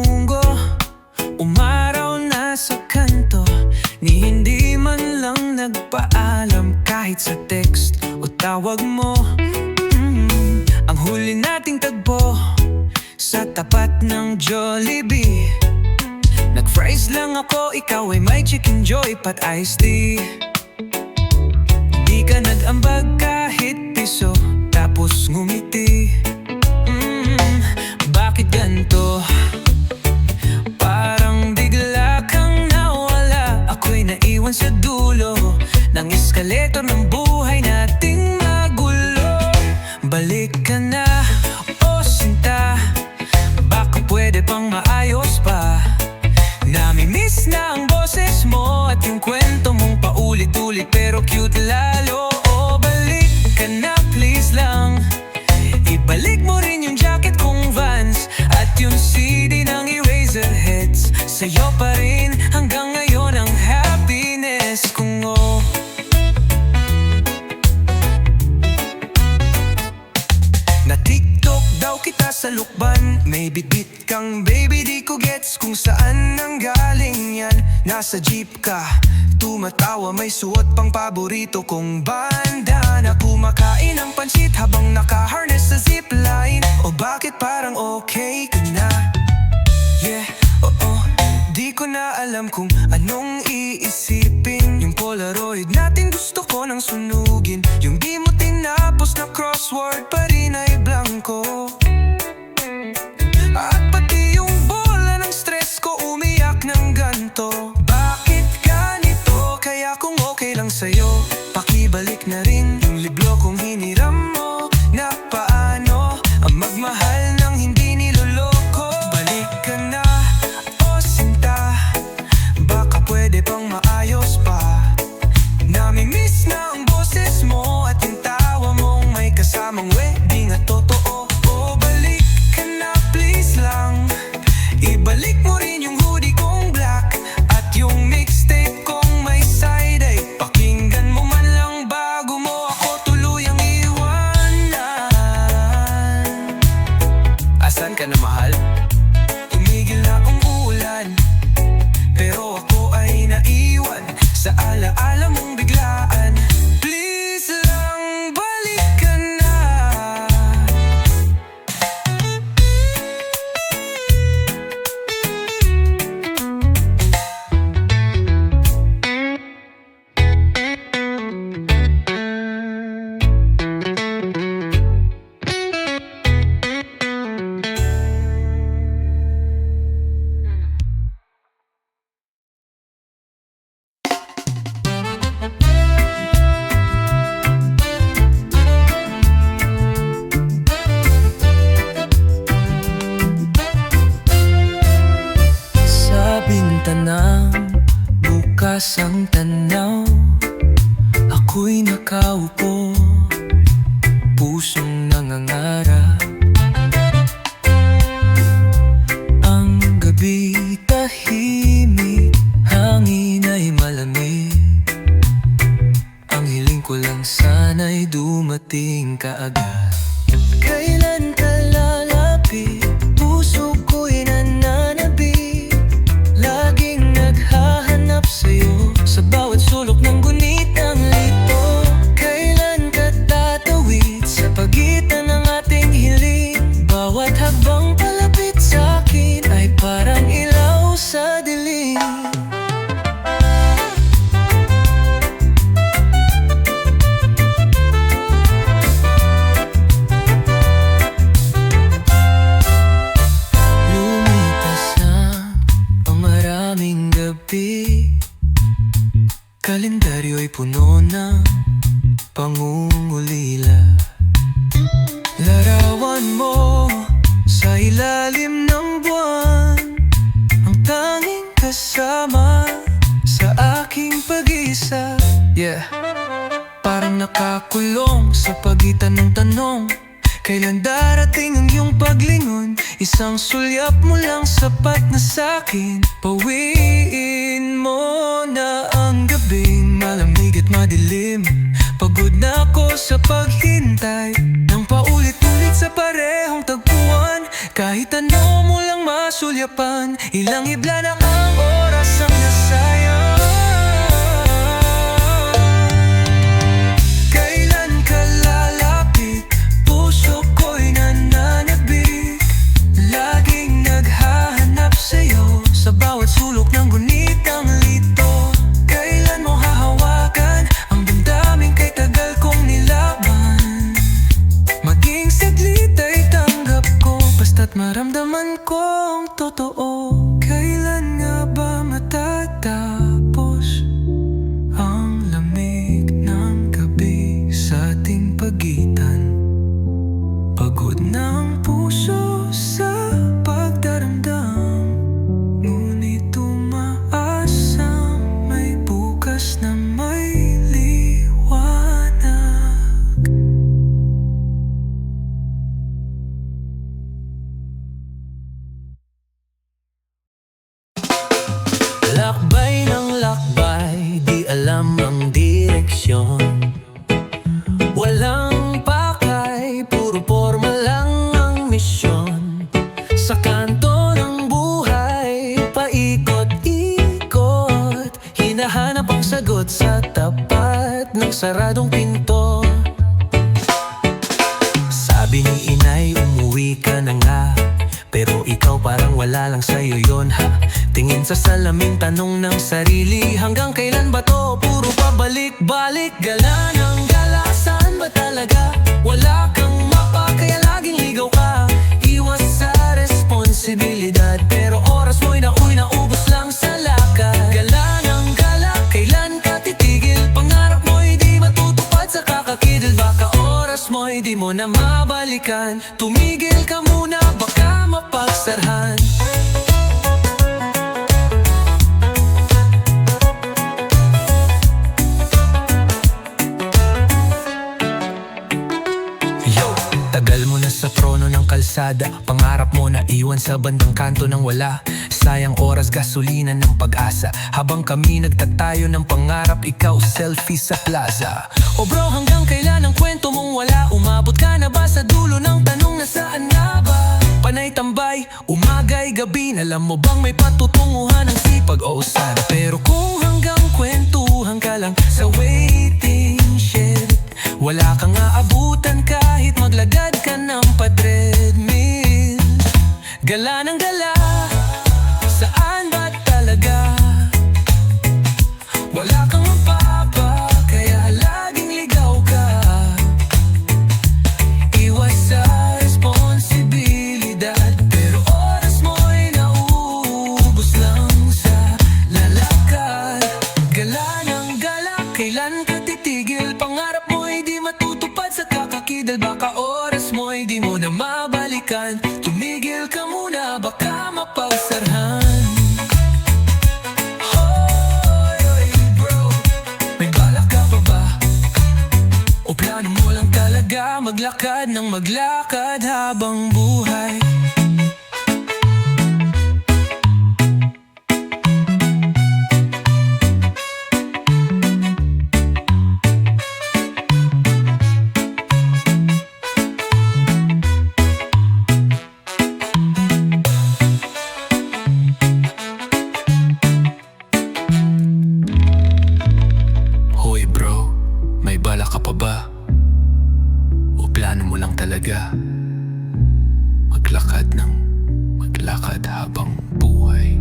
munggo, umaraw na sa kanto, ni hindi man lang nagpaalam kahit sa text o tawag mo. Ang huli nating tagpo sa tapat ng Jollibee. Nag-fries lang ako, ikaw ay may chicken joy pat iced tea. Di ka nag-ambag kahit piso, tapos ngumiti. Bakit ganito? Parang bigla kang nawala. Ako'y naiwan sa dulo ng eskalator ng buhay nating magulo. Balik ka na, oh sinta, baka pwede pang maayos pa. Nami-miss na ang boses mo at yung kwento mong paulit-ulit pero cute lalo. Oh, balik ka na please lang. Ibalik mo rin yung jacket kong Vans at yung CD ng Eraserheads. Sa'yo pa rin hanggang ngayon ang happiness kong oh. Na-TikTok daw kita sa lukban, may bitbit kang baby, di ko gets kung saan nang galing yan. Nasa jeep ka, tumatawa, may suot pang paborito kong bandana. Kumakain ng pansit habang naka-harness sa zipline. O bakit parang okay ka na? Yeah, oo, di ko na alam kung anong iisipin. Yung Polaroid natin gusto ko nang sunugin. Yung di mo tinapos na crossword pa rin ay blanco. At pati yung bola ng stress ko umiyak ng ganto. Bakit ganito? Kaya kung okay lang sa'yo, pakibalik na rin yung libro kong hiniram mo. Na paano ang magmahal ng hindi niloloko? Balik ka na, oh sinta, baka pwede pang maayos pa. Nami-miss na ang boses mo at yung tawa mong may kasamang wedding at totoo. Oh, balik ka na please lang. Ibalik mo rin yung hoodie kong black at yung mixtape kong may side-eye. Pakinggan mo man lang bago mo ako tuluyang iwanan. Asan ka na mahal? Tumigil na ang ulan, pero ako ay naiwan sa alaala mong biglaan. Please lang, balik ka na. Tanang bukas ang tanaw, ako'y nakaupo, pusong nangangarap. Ang gabi tahimik, hangin ay malamig. Ang hiling ko lang sana'y dumating kaagad. Kailan ka lalapit? Puso ko'y nananabik. Laging naghahanap sa'yo sa bawat sulok ng gunit ng lito. Kailan ka tatawid sa pagitan ng ating hiling? Bawat habang palapit sa'kin ay parang ilaw sa dilim. Kalendaryo'y puno ng pangungulila. Larawan mo sa ilalim ng buwan, ang tanging kasama sa aking pag-iisa. Yeah, parang nakakulong sa pagitan ng tanong, kailan darating ang iyong paglingon? Isang sulyap mo lang sapat na sa'kin. Pawiin mo na ang gabing malamig at madilim. Pagod na ako sa paghintay ng paulit-ulit sa parehong tagpuan. Kahit ano mo lang mas masulyapan. Ilang hibla na ang oras ang nasayang. Kailan ka lalapit? Puso ko'y nananabik, laging naghahanap sa'yo sa bawat sulok ng gunitang lito. Kailan mo hahawakan ang damdamin kay tagal kong nilaban? Maging saglit ay tanggap ko, basta't maramdaman kong totoo. Kailan nga ba matatapos ang lamig ng gabi sa ating pagitan? Pagod ng puso sa pagdaramdam, ngunit umaasa may bukas na may liwanag. Lakbay ng lakbay, di alam ang direksyon. Walang pakay, puro porma lang ang misyon. Sa kanto ng buhay, paikot-ikot, hinahanap ang sagot sa tapat ng saradong pinto. Sabi ni inay, umuwi ka na nga, pero ikaw parang wala lang sa'yo yon ha. Tingin sa salamin, tanong ng sarili, hanggang kailan ba to? Puro pabalik-balik, gala ng gala, saan ba talaga? Wala kang mapa, kaya laging ligaw ka. Iwas sa responsibilidad, pero oras mo'y nako'y naubos lang sa lakad. Gala ng gala, kailan ka titigil? Pangarap mo'y di matutupad sa kakakidil. Baka oras mo'y di mo na mabalikan. Tumigil ka muna, baka mapagsarhan. Tagal mo na sa trono ng kalsada, pangarap mo na iwan sa bandang kanto ng wala. Sayang oras, gasolina ng pag-asa, habang kami nagtatayo ng pangarap, ikaw selfie sa plaza. O bro, hanggang kailan ang kwento mong wala? Umabot ka na ba sa dulo ng tanong, nasaan nga ba? Panay tambay, umagay, gabi, alam mo bang may patutunguhan ng sipag? O sana, pero kung hanggang kwentuhan ka lang sa waiting shed, wala kang aabutan kahit maglagad ka ng pa-treadmill. Gala ng gala, saan ba talaga? Wala kang mapapa, kaya laging ligaw ka. Iwas sa responsibilidad, pero oras mo'y nauubos lang sa lalakad. Gala ng gala, kailan ka titigil? Pangarap mo'y di matutupad sa kakakidal. Baka oras mo'y di mo na mabalikan. Tumigil ka muna, baka mapagsarhan. Hoy, oy, bro, may balak ka pa ba? O plano mo lang talaga maglakad ng maglakad habang buhay? Talaga maglakad ng maglakad habang buhay.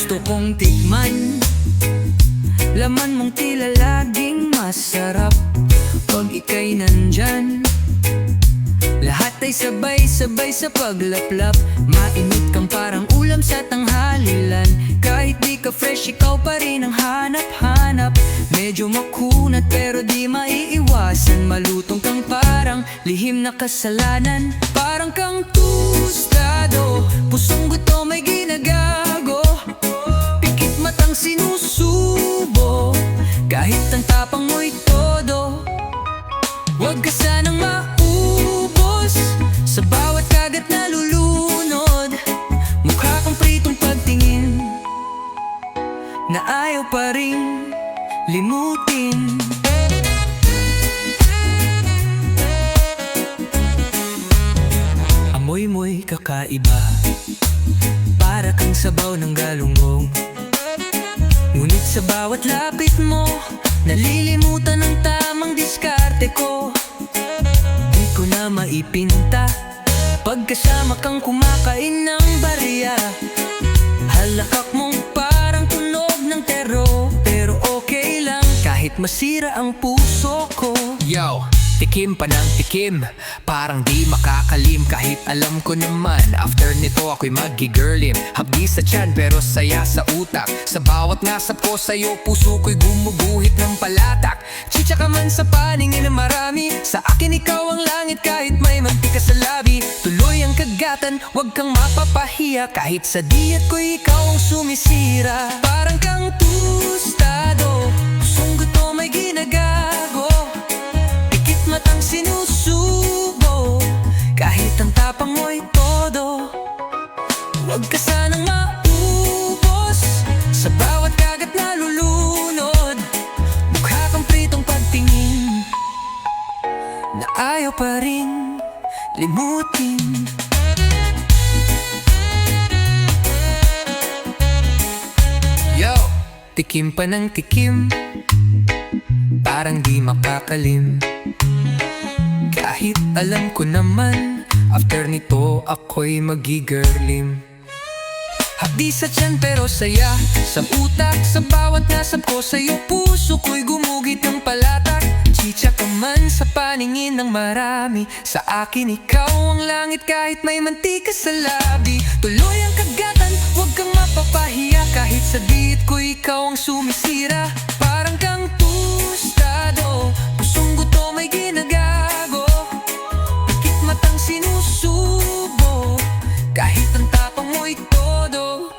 Gusto kong tikman laman mong tila laging masarap. Pag ika'y nandyan, lahat Lahat ay sabay-sabay sa paglaplap. Mainit kang parang ulam sa tanghalilan. Kahit di ka fresh, ikaw pa rin ang hanap-hanap. Medyo makunat pero di maiiwasan. Malutong kang parang lihim na kasalanan. Parang kang tostado, pusong gutom may ginagago. Pikit matang sinusubo, kahit ang tapang mo'y todo. Huwag ka sanang maubos sa bawat kagat na lulunod. Mukha kang pritong pagtingin na ayaw pa ring limutin. Amoy mo'y kakaiba, para kang sabaw ng galunggong. Ngunit sa bawat lapit mo, nalilimutan ang tamang diskarte ko. Di ko na maipinta pagkasama kang kumakain ng barya. Halakak mong parang tunog ng tero, pero okay lang kahit masira ang puso ko. Yo, tikim pa ng tikim, parang di makakalim. Kahit alam ko naman, after nito ako'y magigirlim. Habdi sa tiyan pero saya sa utak. Sa bawat ngasap ko sa'yo, puso ko'y gumuguhit ng palatak. Chicha ka man sa paningin na marami, sa akin ikaw ang langit kahit may mantika sa labi. Tuloy ang kagatan, wag kang mapapahiya. Kahit sa diyet ko'y ikaw ang sumisira. Parang kang tostado, pusong gutom may ginagago. Pikit matang sinusubo, kahit ang tapang mo'y todo. Huwag ka sanang maubos sa bawat kagat na lulunod. Mukha kang pritong pagtingin na ayaw pa ring limutin. Yo, tikim pa ng tikim, parang di makakalim. Kahit alam ko naman, after nito ako'y magigirlim. Hapdi sa tiyan pero saya sa utak. Sa bawat nasab ko sa'yo, puso ko'y gumugit ng palatak. Chicha ka man sa paningin ng marami, sa akin ikaw ang langit kahit may mantika sa labi. Tuloy ang kagatan, huwag kang mapapahiya. Kahit sa diet ko ikaw ang sumisira. Parang kang tostado, pusong gutom may ginagago. Pikit matang sinusubo, kahit ang tapang mo'y todo.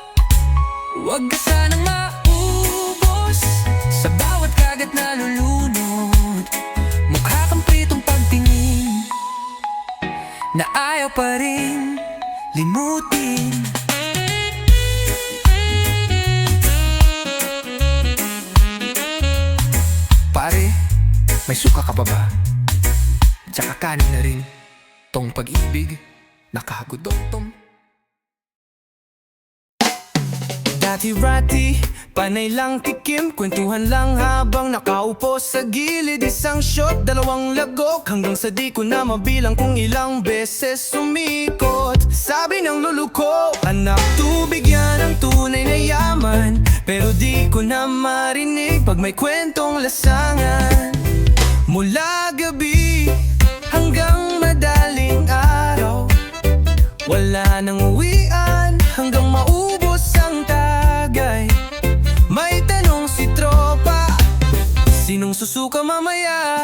Huwag ka sanang maubos sa bawat kagat na lulunod. Mukha kang pritong pagtingin na ayaw pa rin limutin. Pare, may suka ka pa ba? Tsaka kanin na rin tong pag-ibig nakagutom. Dati-rati, panay lang tikim, kwentuhan lang habang nakaupo sa gilid. Isang shot, dalawang lagok, hanggang sa di ko na mabilang kung ilang beses sumikot. Sabi ng lolo ko, anak, tubig yan ang tunay na yaman. Pero di ko na marinig pag may kwentong lasangan. Mula gabi hanggang madaling araw, wala nang uwian hanggang maubos ang tagay. May tanong si tropa, sinong susuka mamaya?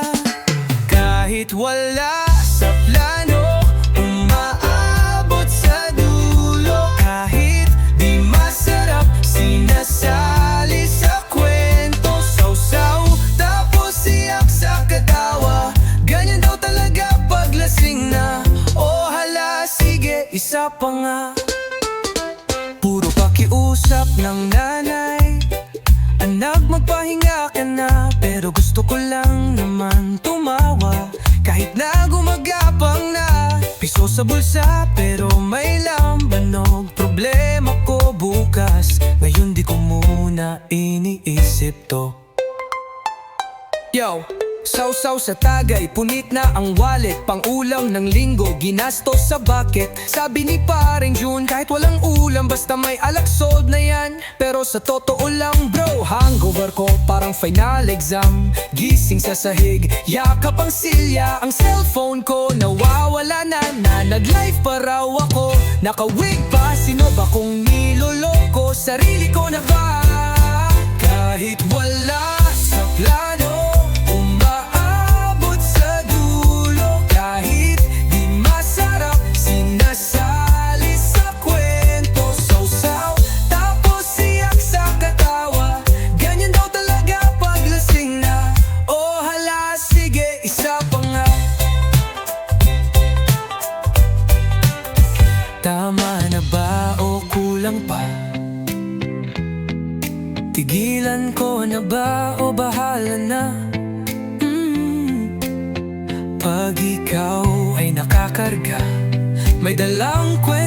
Kahit wala sa plano, umaabot sa dulo. Kahit di masarap, sinasali sa kwento. Sausaw, tapos siyak sa katawa. Ganyan daw talaga paglasing na. O hala, sige, isa pa nga. Puro pakiusap ng nanay, anak, magpahinga ka na. Pero gusto ko lang naman tumawa, kahit na gumagapang na. Piso sa bulsa pero may lambanog. Problema ko bukas, ngayon di ko muna iniisip to. Yo, Sausaw sa tagay, punit na ang wallet. Pang-ulam ng linggo, ginastos sa bucket. Sabi ni paring June, kahit walang ulam, basta may alak sold na yan. Pero sa totoo lang bro, hangover ko parang final exam. Gising sa sahig, yakap ang silya. Ang cellphone ko nawawala na, nag-live pa raw ako. Nakawig pa, sino ba kong niloloko? Sarili ko na ba? Kahit wala sa plano, umaabot sa dulo. Kahit di masarap, sinasali sa kwento. Sausaw, tapos siyak sa katawa. Ganyan daw talaga paglasing na. Oh hala, sige, isa pa nga. Tama na ba o kulang pa? Tigilan ko na ba o bahala na? Pag ikaw ay nakakarga, may dalang kwento